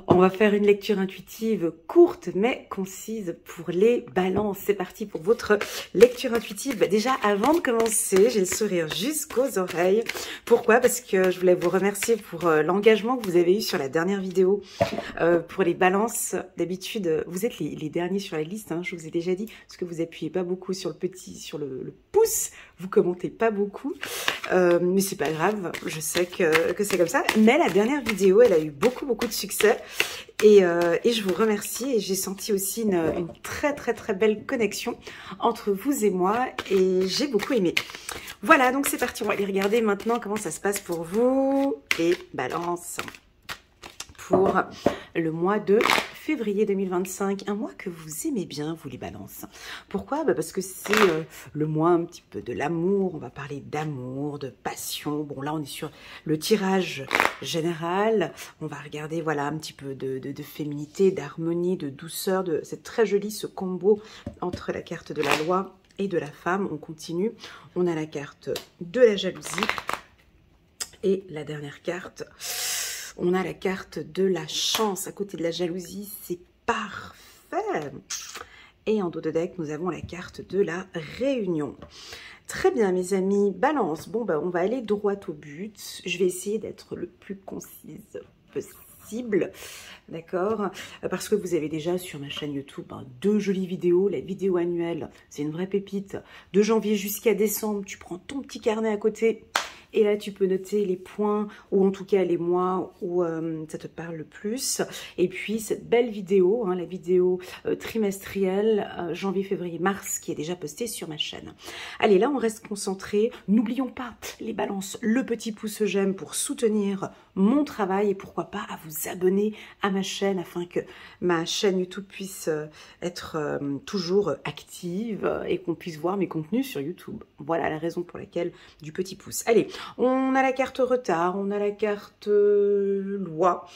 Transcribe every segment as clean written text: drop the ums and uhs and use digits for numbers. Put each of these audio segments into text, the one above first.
On va faire une lecture intuitive courte mais concise pour les balances. C'est parti pour votre lecture intuitive. Déjà, avant de commencer, j'ai le sourire jusqu'aux oreilles. Pourquoi? Parce que je voulais vous remercier pour l'engagement que vous avez eu sur la dernière vidéo. Pour les balances, d'habitude, vous êtes les derniers sur la liste, hein, je vous ai déjà dit, parce que vous appuyez pas beaucoup sur le pouce, vous commentez pas beaucoup. Mais c'est pas grave, je sais que c'est comme ça. Mais la dernière vidéo, elle a eu beaucoup de succès. Et je vous remercie. Et j'ai senti aussi une très belle connexion entre vous et moi. Et j'ai beaucoup aimé. Voilà, donc c'est parti. On va aller regarder maintenant comment ça se passe pour vous. Et balance pour le mois de février 2025, un mois que vous aimez bien, vous les balances. Pourquoi? Parce que c'est le mois un petit peu de l'amour, on va parler d'amour, de passion. Bon, là, on est sur le tirage général, on va regarder, voilà, un petit peu de féminité, d'harmonie, de douceur, c'est très joli ce combo entre la carte de la loi et de la femme. On continue, on a la carte de la jalousie et la dernière carte... On a la carte de la chance à côté de la jalousie, c'est parfait. Et en dos de deck, nous avons la carte de la réunion. Très bien, mes amis. Balance. Bon, on va aller droit au but. Je vais essayer d'être le plus concise possible. D'accord? Parce que vous avez déjà sur ma chaîne YouTube 2 jolies vidéos. La vidéo annuelle, c'est une vraie pépite. De janvier jusqu'à décembre, tu prends ton petit carnet à côté. Et là, tu peux noter les points, ou en tout cas les mois où ça te parle le plus. Et puis, cette belle vidéo, la vidéo trimestrielle, janvier, février, mars, qui est déjà postée sur ma chaîne. Allez, là, on reste concentré. N'oublions pas, les balances, le petit pouce j'aime pour soutenir mon travail. Et pourquoi pas à vous abonner à ma chaîne, afin que ma chaîne YouTube puisse être toujours active et qu'on puisse voir mes contenus sur YouTube. Voilà la raison pour laquelle du petit pouce. Allez, on a la carte retard, on a la carte loi,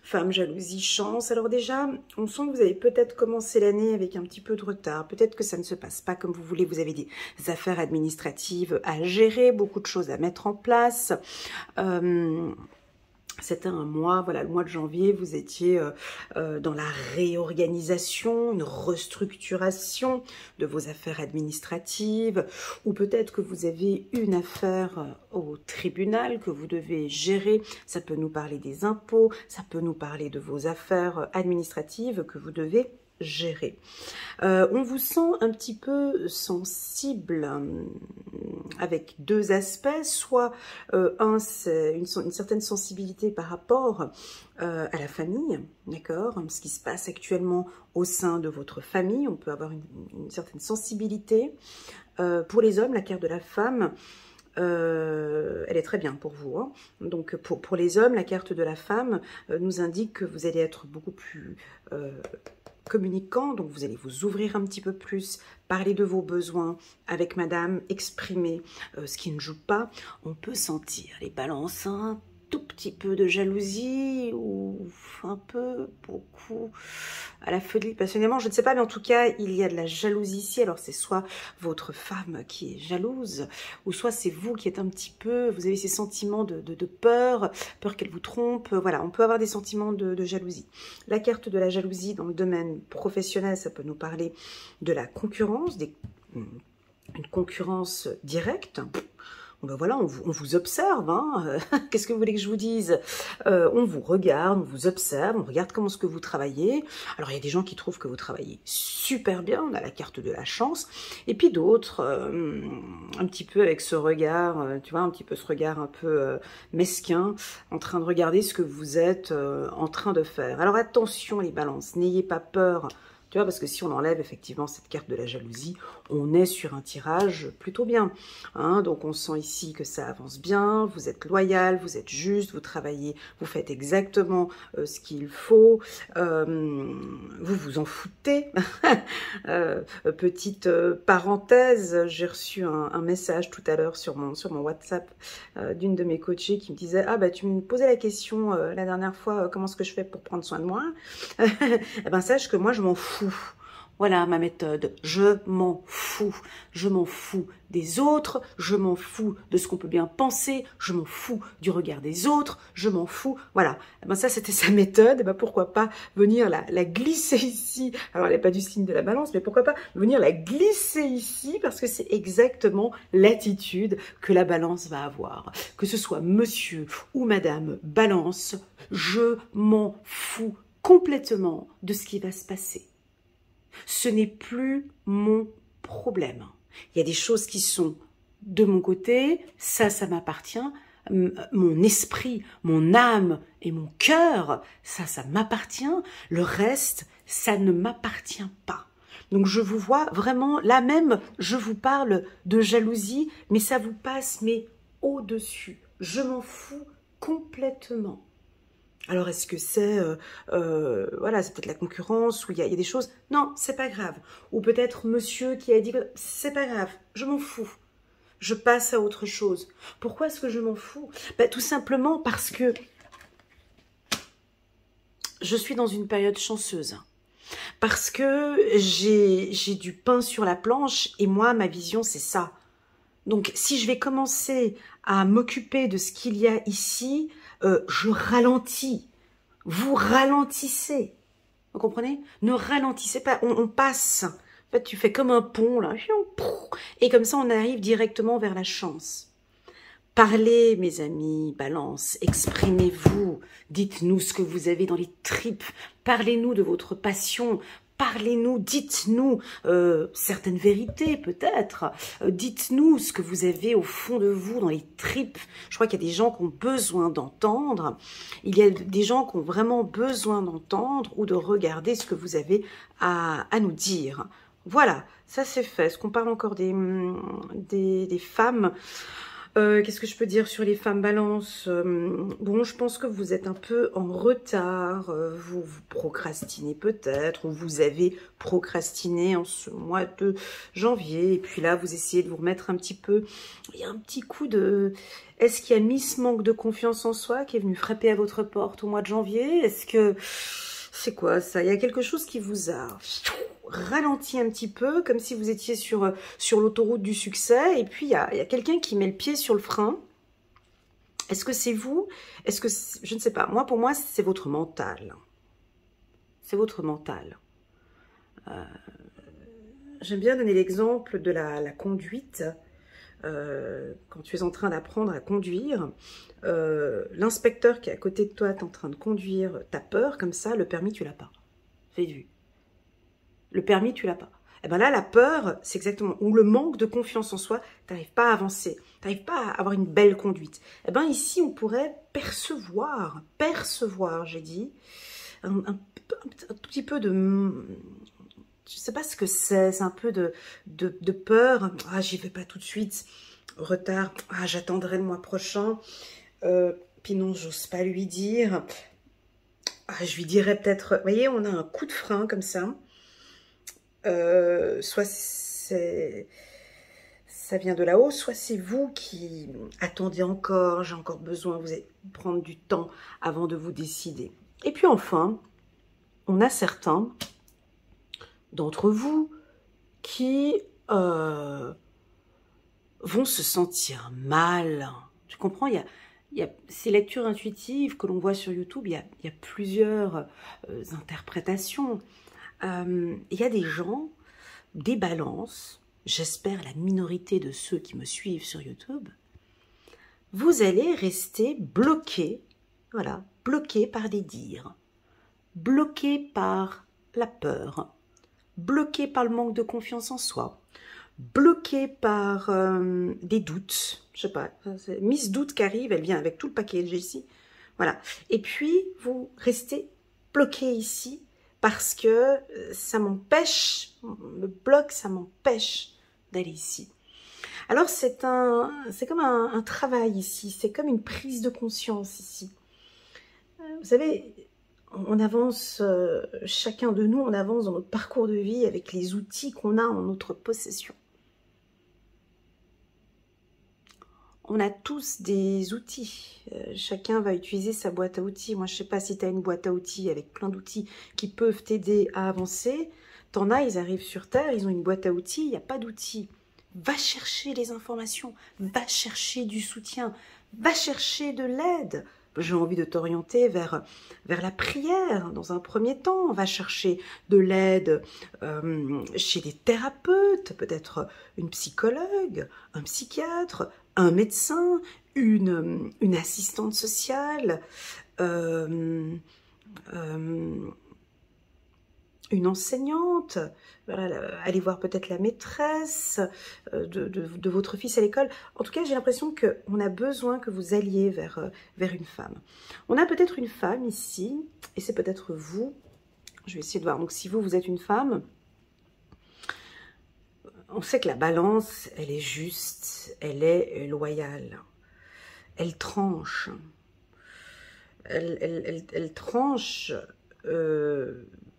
femme, jalousie, chance. Alors déjà, on sent que vous avez peut-être commencé l'année avec un petit peu de retard. Peut-être que ça ne se passe pas comme vous voulez. Vous avez des affaires administratives à gérer, beaucoup de choses à mettre en place. C'était un mois, voilà, le mois de janvier, vous étiez dans la réorganisation, une restructuration de vos affaires administratives, ou peut-être que vous avez une affaire au tribunal que vous devez gérer. Ça peut nous parler des impôts, ça peut nous parler de vos affaires administratives que vous devez gérer. On vous sent un petit peu sensible avec 2 aspects, soit un, c'est une certaine sensibilité par rapport à la famille, d'accord, ce qui se passe actuellement au sein de votre famille. On peut avoir une certaine sensibilité. Pour les hommes, la carte de la femme, elle est très bien pour vous, hein. Donc pour les hommes, la carte de la femme nous indique que vous allez être beaucoup plus communicant, donc vous allez vous ouvrir un petit peu plus, parler de vos besoins avec madame, exprimer ce qui ne joue pas. On peut sentir les balances, un tout petit peu de jalousie ou un peu, beaucoup, à la folie, passionnément, je ne sais pas, mais en tout cas, il y a de la jalousie ici. Alors c'est soit votre femme qui est jalouse, ou soit c'est vous qui êtes un petit peu, vous avez ces sentiments de peur qu'elle vous trompe. Voilà, on peut avoir des sentiments de jalousie. La carte de la jalousie dans le domaine professionnel, ça peut nous parler de la concurrence, une concurrence directe. Ben voilà, on vous observe, hein. Qu'est-ce que vous voulez que je vous dise? On vous regarde, on vous observe, on regarde comment est-ce que vous travaillez. Alors, il y a des gens qui trouvent que vous travaillez super bien, on a la carte de la chance, et puis d'autres, un petit peu avec ce regard, tu vois, un petit peu ce regard un peu mesquin, en train de regarder ce que vous êtes en train de faire. Alors, attention les balances, n'ayez pas peur. Tu vois, parce que si on enlève effectivement cette carte de la jalousie, on est sur un tirage plutôt bien, hein. Donc on sent ici que ça avance bien, vous êtes loyal, vous êtes juste, vous travaillez, vous faites exactement ce qu'il faut, vous vous en foutez. Petite parenthèse, j'ai reçu un message tout à l'heure sur mon WhatsApp d'une de mes coachées qui me disait « Ah bah tu me posais la question la dernière fois, comment est-ce que je fais pour prendre soin de moi ?» Eh ben sache que moi je m'en fous. Voilà ma méthode. Je m'en fous. Je m'en fous des autres. Je m'en fous de ce qu'on peut bien penser. Je m'en fous du regard des autres. Je m'en fous. Voilà. Eh ben ça, c'était sa méthode. Eh ben pourquoi pas venir la glisser ici. Alors, elle n'est pas du signe de la balance, mais pourquoi pas venir la glisser ici parce que c'est exactement l'attitude que la balance va avoir. Que ce soit monsieur ou madame balance, je m'en fous complètement de ce qui va se passer. Ce n'est plus mon problème. Il y a des choses qui sont de mon côté, ça m'appartient. Mon esprit, mon âme et mon cœur, ça m'appartient. Le reste, ça ne m'appartient pas. Donc je vous vois vraiment, là même, je vous parle de jalousie, mais ça vous passe, mais au-dessus. Je m'en fous complètement. Alors, est-ce que c'est, voilà, c'est peut-être la concurrence, ou il y a des choses, non, c'est pas grave. Ou peut-être monsieur qui a dit, c'est pas grave, je m'en fous. Je passe à autre chose. Pourquoi est-ce que je m'en fous? Ben, tout simplement parce que je suis dans une période chanceuse. Parce que j'ai du pain sur la planche, et moi, ma vision, c'est ça. Donc, si je vais commencer à m'occuper de ce qu'il y a ici, je ralentis. Vous ralentissez. Vous comprenez? Ne ralentissez pas. On passe. En fait, tu fais comme un pont, là. Et comme ça, on arrive directement vers la chance. Parlez, mes amis, balance. Exprimez-vous. Dites-nous ce que vous avez dans les tripes. Parlez-nous de votre passion. Parlez-nous, dites-nous certaines vérités peut-être. Dites-nous ce que vous avez au fond de vous, dans les tripes. Je crois qu'il y a des gens qui ont besoin d'entendre. Il y a des gens qui ont vraiment besoin d'entendre ou de regarder ce que vous avez à nous dire. Voilà, ça c'est fait. Est-ce qu'on parle encore des femmes? Qu'est-ce que je peux dire sur les femmes balance? Bon, je pense que vous êtes un peu en retard, vous procrastinez peut-être, ou vous avez procrastiné en ce mois de janvier, et puis là, vous essayez de vous remettre un petit peu, il y a un petit coup de... Est-ce qu'il y a mis ce manque de confiance en soi qui est venu frapper à votre porte au mois de janvier? Est-ce que... C'est quoi ça? Il y a quelque chose qui vous a ralenti un petit peu, comme si vous étiez sur l'autoroute du succès, et puis il y a quelqu'un qui met le pied sur le frein. Est-ce que c'est vous? Est-ce que... Je ne sais pas. Moi, pour moi, c'est votre mental. C'est votre mental. J'aime bien donner l'exemple de la conduite. Quand tu es en train d'apprendre à conduire, l'inspecteur qui est à côté de toi est en train de conduire, t'as peur comme ça, le permis tu l'as pas. Faites vu. Le permis tu l'as pas. Et ben là la peur c'est exactement, ou le manque de confiance en soi, t'arrives pas à avancer, t'arrives pas à avoir une belle conduite. Et ben ici on pourrait percevoir, j'ai dit, un tout petit peu de... Je sais pas ce que c'est un peu de peur. Ah, j'y vais pas tout de suite. Retard. Ah, j'attendrai le mois prochain. Puis non, j'ose pas lui dire. Ah, je lui dirais peut-être... Vous voyez, on a un coup de frein comme ça. Soit c'est... Ça vient de là-haut, soit c'est vous qui attendez encore. J'ai encore besoin, vous allez prendre du temps avant de vous décider. Et puis enfin, on a certains... d'entre vous qui vont se sentir mal. Tu comprends? Il y a ces lectures intuitives que l'on voit sur YouTube, il y a plusieurs interprétations. Il y a des gens, des balances, j'espère la minorité de ceux qui me suivent sur YouTube, vous allez rester bloqués, voilà, bloqués par des dires, bloqués par la peur, bloqué par le manque de confiance en soi, bloqué par des doutes, je sais pas, Miss Doute qui arrive, elle vient avec tout le package ici, voilà. Et puis, vous restez bloqué ici parce que ça m'empêche, me bloque, ça m'empêche d'aller ici. Alors, c'est comme un travail ici, c'est comme une prise de conscience ici. Vous savez... On avance, chacun de nous, on avance dans notre parcours de vie avec les outils qu'on a en notre possession. On a tous des outils. Chacun va utiliser sa boîte à outils. Moi, je ne sais pas si tu as une boîte à outils avec plein d'outils qui peuvent t'aider à avancer. T'en as, ils arrivent sur Terre, ils ont une boîte à outils, il n'y a pas d'outils. Va chercher les informations, va chercher du soutien, va chercher de l'aide. J'ai envie de t'orienter vers la prière dans un premier temps. Va chercher de l'aide chez des thérapeutes, peut-être une psychologue, un psychiatre, un médecin, une assistante sociale, une enseignante, voilà, allez voir peut-être la maîtresse de votre fils à l'école. En tout cas, j'ai l'impression qu'on a besoin que vous alliez vers une femme. On a peut-être une femme ici, et c'est peut-être vous. Je vais essayer de voir. Donc, si vous êtes une femme, on sait que la balance, elle est juste, elle est loyale. Elle tranche. Elle tranche...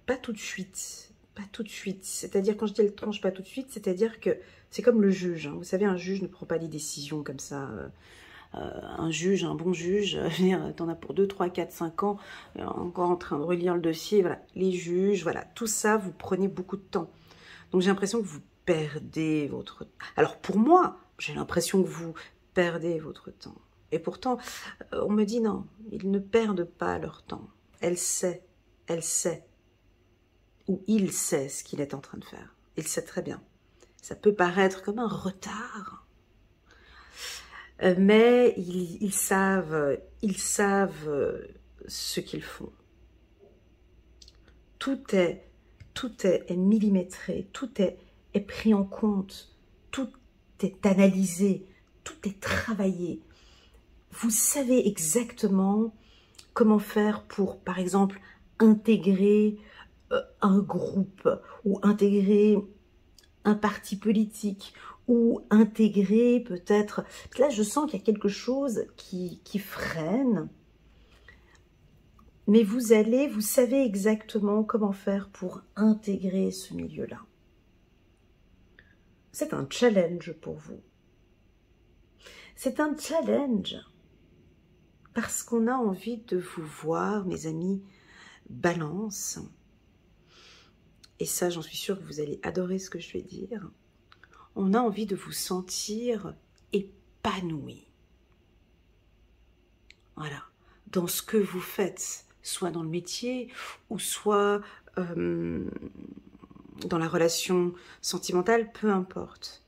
pas tout de suite, pas tout de suite. C'est-à-dire, quand je dis elle tranche pas tout de suite, c'est-à-dire que c'est comme le juge. Hein. Vous savez, un juge ne prend pas des décisions comme ça. Un juge, un bon juge, t'en as pour 2, 3, 4, 5 ans, encore en train de relire le dossier. Voilà, les juges, voilà, tout ça, vous prenez beaucoup de temps. Donc, j'ai l'impression que vous perdez votre... Alors, pour moi, j'ai l'impression que vous perdez votre temps. Et pourtant, on me dit non, ils ne perdent pas leur temps. Elle sait, ou il sait ce qu'il est en train de faire. Il sait très bien. Ça peut paraître comme un retard, mais ils savent ce qu'ils font. Tout est millimétré, tout est pris en compte, tout est analysé, tout est travaillé. Vous savez exactement comment faire pour, par exemple, intégrer un groupe ou intégrer un parti politique ou intégrer peut-être... Là, je sens qu'il y a quelque chose qui freine, mais vous savez exactement comment faire pour intégrer ce milieu-là. C'est un challenge pour vous. C'est un challenge parce qu'on a envie de vous voir, mes amis, Balance. Et ça, j'en suis sûre que vous allez adorer ce que je vais dire. On a envie de vous sentir épanoui. Voilà, dans ce que vous faites, soit dans le métier ou soit dans la relation sentimentale, peu importe.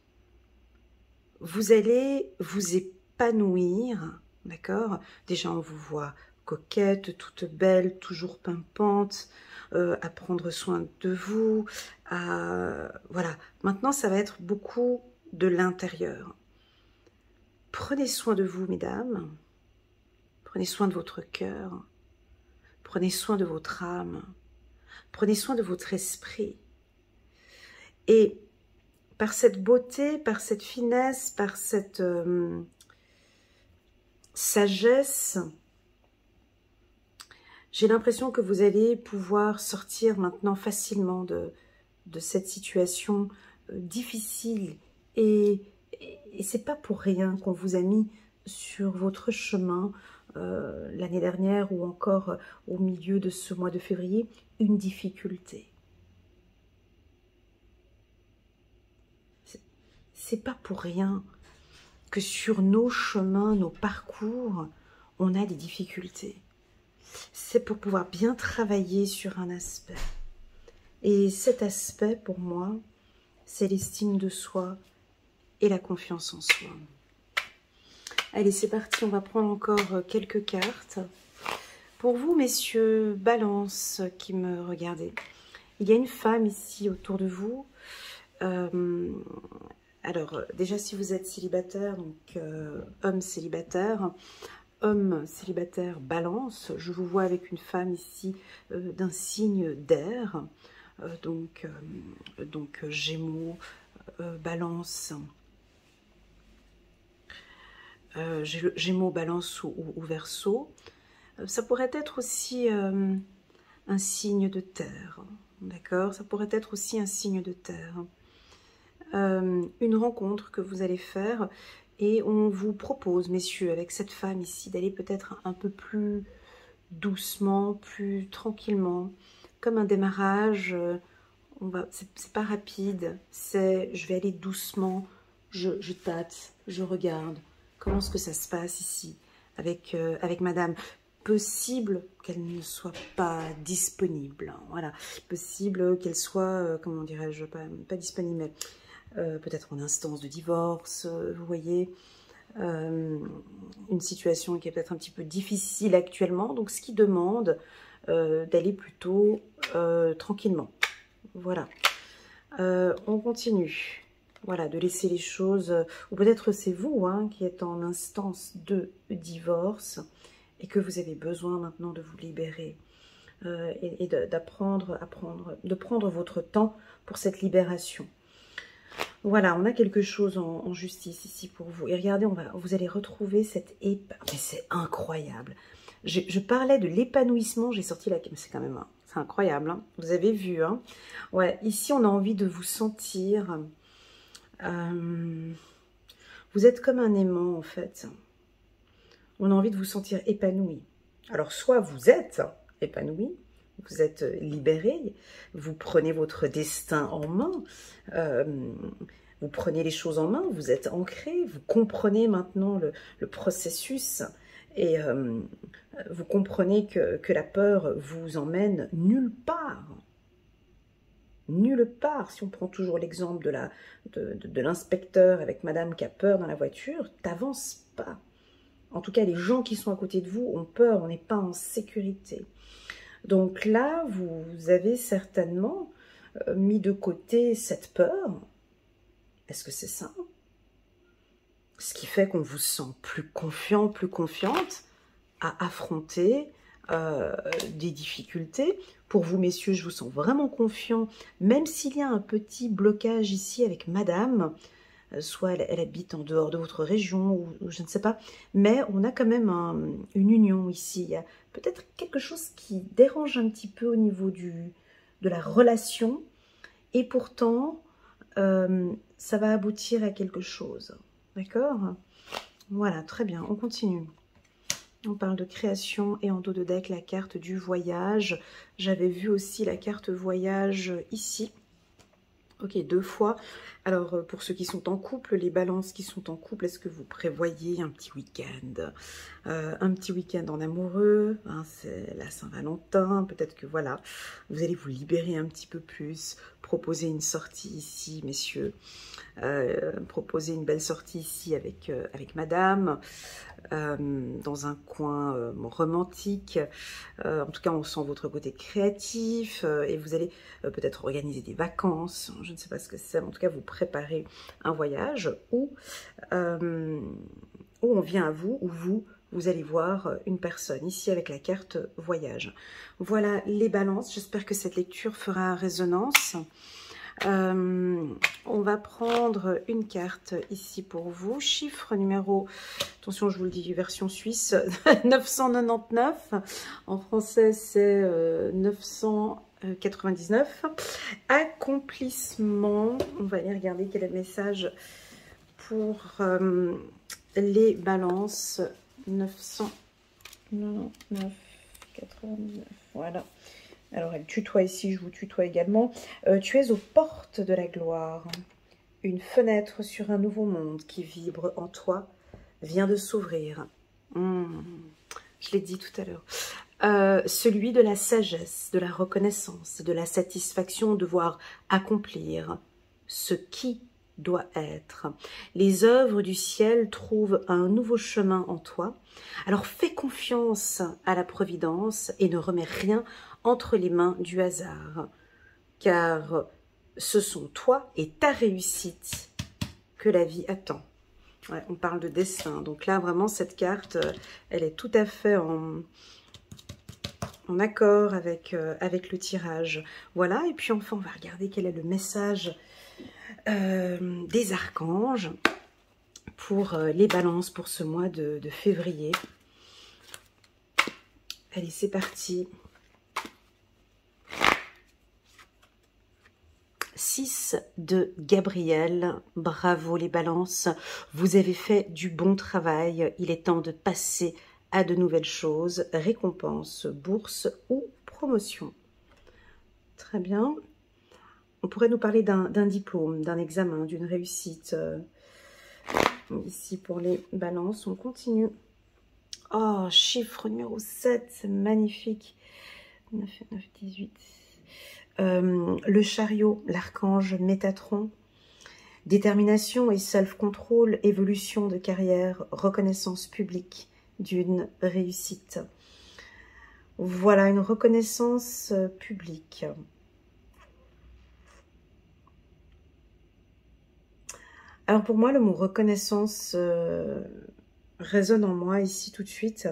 Vous allez vous épanouir, d'accord? Déjà, on vous voit coquette, toute belle, toujours pimpante, à prendre soin de vous. Voilà, maintenant, ça va être beaucoup de l'intérieur. Prenez soin de vous, mesdames. Prenez soin de votre cœur. Prenez soin de votre âme. Prenez soin de votre esprit. Et par cette beauté, par cette finesse, par cette sagesse, j'ai l'impression que vous allez pouvoir sortir maintenant facilement de cette situation difficile. Et c'est pas pour rien qu'on vous a mis sur votre chemin l'année dernière ou encore au milieu de ce mois de février, une difficulté. C'est pas pour rien que sur nos chemins, nos parcours, on a des difficultés. C'est pour pouvoir bien travailler sur un aspect. Et cet aspect, pour moi, c'est l'estime de soi et la confiance en soi. Allez, c'est parti, on va prendre encore quelques cartes. Pour vous, messieurs, Balance, qui me regardez, il y a une femme ici autour de vous. Alors, déjà, si vous êtes célibataire, donc homme célibataire Balance, je vous vois avec une femme ici d'un signe d'air, donc Gémeaux, Balance, Gémeaux, Balance ou Verseau. Ça pourrait être aussi un signe de terre, d'accord? Ça pourrait être aussi un signe de terre. Une rencontre que vous allez faire et on vous propose, messieurs, avec cette femme ici, d'aller peut-être un peu plus doucement, plus tranquillement, comme un démarrage c'est pas rapide, c'est je vais aller doucement, je tâte, je regarde. Comment est-ce que ça se passe ici avec madame? Possible qu'elle ne soit pas disponible, hein, voilà. Possible qu'elle soit, comment dirais-je, pas disponible, mais peut-être en instance de divorce, vous voyez. Une situation qui est peut-être un petit peu difficile actuellement, donc ce qui demande d'aller plutôt tranquillement. Voilà. On continue. Voilà, de laisser les choses, ou peut-être c'est vous hein, qui êtes en instance de divorce et que vous avez besoin maintenant de vous libérer et de prendre votre temps pour cette libération. Voilà, on a quelque chose en justice ici pour vous. Et regardez, vous allez retrouver cette épée. Mais c'est incroyable. Je parlais de l'épanouissement, j'ai sorti la... C'est quand même... C'est incroyable, hein. Vous avez vu, hein. Ouais, ici, on a envie de vous sentir... vous êtes comme un aimant, en fait. On a envie de vous sentir épanoui. Alors, soit vous êtes épanoui, vous êtes libéré, vous prenez votre destin en main, vous prenez les choses en main, vous êtes ancré, vous comprenez maintenant le processus et vous comprenez que la peur vous emmène nulle part. Nulle part. Si on prend toujours l'exemple de l'inspecteur avec madame qui a peur dans la voiture, t'avances pas. En tout cas, les gens qui sont à côté de vous ont peur, on n'est pas en sécurité. Donc là, vous avez certainement mis de côté cette peur. Est-ce que c'est ça? Ce qui fait qu'on vous sent plus confiant, plus confiante à affronter des difficultés. Pour vous, messieurs, je vous sens vraiment confiant, même s'il y a un petit blocage ici avec madame. Soit elle habite en dehors de votre région, ou je ne sais pas. Mais on a quand même une union ici. Il y a peut-être quelque chose qui dérange un petit peu au niveau de la relation. Et pourtant, ça va aboutir à quelque chose. D'accord? Voilà, très bien. On continue. On parle de création et en dos de deck, la carte du voyage. J'avais vu aussi la carte voyage ici. Ok, 2 fois. Alors, pour ceux qui sont en couple, les balances qui sont en couple, est-ce que vous prévoyez un petit week-end un petit week-end en amoureux, hein, c'est la Saint-Valentin, peut-être que voilà, vous allez vous libérer un petit peu plus, proposer une sortie ici, messieurs, proposer une belle sortie ici avec madame, dans un coin romantique. En tout cas, on sent votre côté créatif et vous allez peut-être organiser des vacances. Je ne sais pas ce que c'est. En tout cas, vous préparez un voyage où on vient à vous, où vous allez voir une personne ici avec la carte voyage. Voilà les balances. J'espère que cette lecture fera résonance. On va prendre une carte ici pour vous. Chiffre numéro, attention je vous le dis, version suisse, 999. En français c'est 999. Accomplissement. On va aller regarder quel est le message pour les balances. 999, 99. Voilà. Alors, elle tutoie ici, je vous tutoie également. Tu es aux portes de la gloire. Une fenêtre sur un nouveau monde qui vibre en toi vient de s'ouvrir. Je l'ai dit tout à l'heure. Celui de la sagesse, de la reconnaissance, de la satisfaction de voir accomplir ce qui doit être. Les œuvres du ciel trouvent un nouveau chemin en toi. Alors fais confiance à la providence et ne remets rien entre les mains du hasard, car ce sont toi et ta réussite que la vie attend. Ouais, on parle de destin, donc là vraiment cette carte, elle est tout à fait en accord avec le tirage. Voilà, et puis enfin on va regarder quel est le message des archanges pour les balances pour ce mois de février. Allez, c'est parti. 6 de Gabriel. Bravo les balances. Vous avez fait du bon travail. Il est temps de passer à de nouvelles choses. Récompense, bourse ou promotion. Très bien. On pourrait nous parler d'un diplôme, d'un examen, d'une réussite. Ici, pour les balances, on continue. Oh, chiffre numéro 7, c'est magnifique. 9, 9, 18. Le chariot, l'archange Métatron. Détermination et self-control, évolution de carrière, reconnaissance publique d'une réussite. Voilà, une reconnaissance publique. Alors pour moi, le mot reconnaissance résonne en moi ici tout de suite.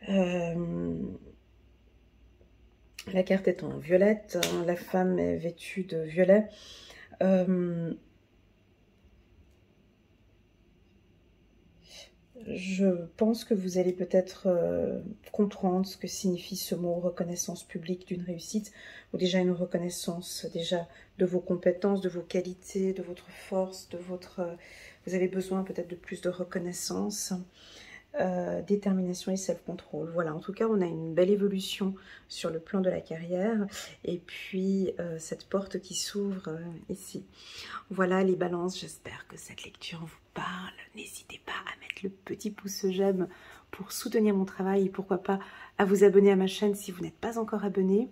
La carte est en violette, hein, la femme est vêtue de violet. Je pense que vous allez peut-être comprendre ce que signifie ce mot reconnaissance publique d'une réussite, ou déjà une reconnaissance déjà de vos compétences, de vos qualités, de votre force, de votre... vous avez besoin peut-être de plus de reconnaissance, détermination et self-control. Voilà, en tout cas, on a une belle évolution sur le plan de la carrière, et puis cette porte qui s'ouvre ici. Voilà les balances, j'espère que cette lecture vous parle. N'hésitez pas à mettre le petit pouce j'aime pour soutenir mon travail et pourquoi pas à vous abonner à ma chaîne si vous n'êtes pas encore abonné.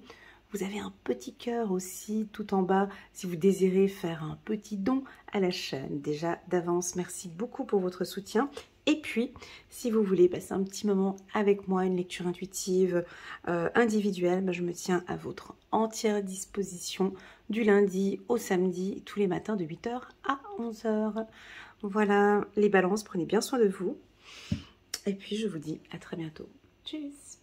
Vous avez un petit cœur aussi tout en bas si vous désirez faire un petit don à la chaîne. Déjà d'avance, merci beaucoup pour votre soutien. Et puis, si vous voulez passer un petit moment avec moi, une lecture intuitive individuelle, je me tiens à votre entière disposition du lundi au samedi, tous les matins de 8 h à 11 h. Voilà, les balances, prenez bien soin de vous. Et puis, je vous dis à très bientôt. Tchuss!